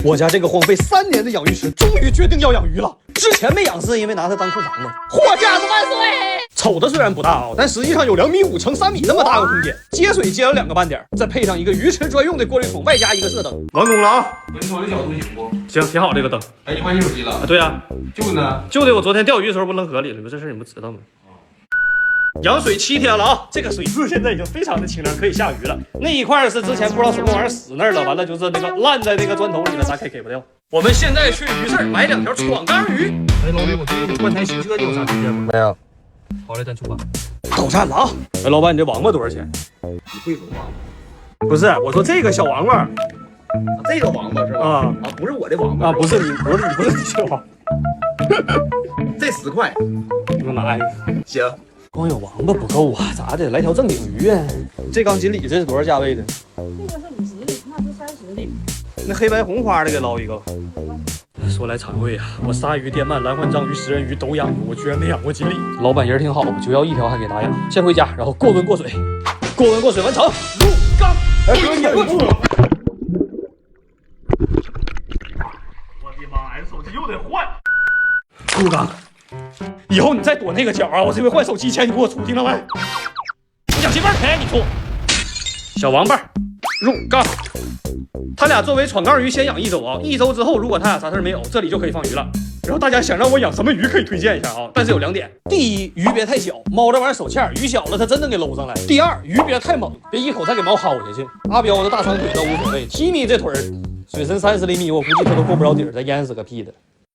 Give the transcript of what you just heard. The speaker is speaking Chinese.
我家这个荒废3年的养鱼池终于决定要养鱼了。之前没养是因为拿它当库房嘛。货架子万岁！瞅着虽然不大啊，但实际上有2.5米乘3米那么大个空间，接水接了2个半点，再配上一个鱼池专用的过滤桶，外加一个射灯。完工了啊！门口的角度行不？行，挺好这个灯。哎，你换新手机了？对呀，旧呢？就得我昨天钓鱼的时候不扔河里了吗？这事你不知道吗？养水7天了啊，这个水质现在已经非常的清凉，可以下鱼了。那一块是之前不知道什么玩意儿死那儿了，完了就是那个烂在那个砖头里了，咱可以给不掉。我们现在去鱼市买2条闯缸鱼。哎，老李，我最近换台新车，你有啥推荐吗？没有。好嘞，咱出发。到站了啊！哎，老板，你这王八多少钱？你会说话吗？不是，我说这个小王八这个王八是吧？啊，不是我的王八啊，不是你，不是你这王，这10块，你给我拿一个。行。光有王八不够啊，咋的？来条正经鱼啊！这缸锦鲤这是多少价位的？这个是50厘，那是30厘。那黑白红花的给捞一个。说来惭愧啊，我鲨鱼、电鳗、蓝环章鱼、食人鱼都养过，我居然没养过锦鲤。老板人挺好，就要1条还给打养。先回家，然后过温过水，过温过水完成。入缸。哎，哥，你忍住了。我的妈呀，手机又得换。入缸。以后你再躲那个角啊！我这回换手机前你给我出，听到没？氧气罐开你出。小王八入缸。他俩作为闯缸鱼先养1周啊，1周之后如果他俩啥事没有，这里就可以放鱼了。然后大家想让我养什么鱼可以推荐一下啊，但是有2点：第一，鱼别太小，猫这玩意儿手欠，鱼小了它真能给搂上来；第二，鱼别太猛，别一口才给猫薅下去。阿彪的大长腿倒无所谓，Timmy这腿儿水深30厘米，我估计他都过不着底儿，再淹死个屁的。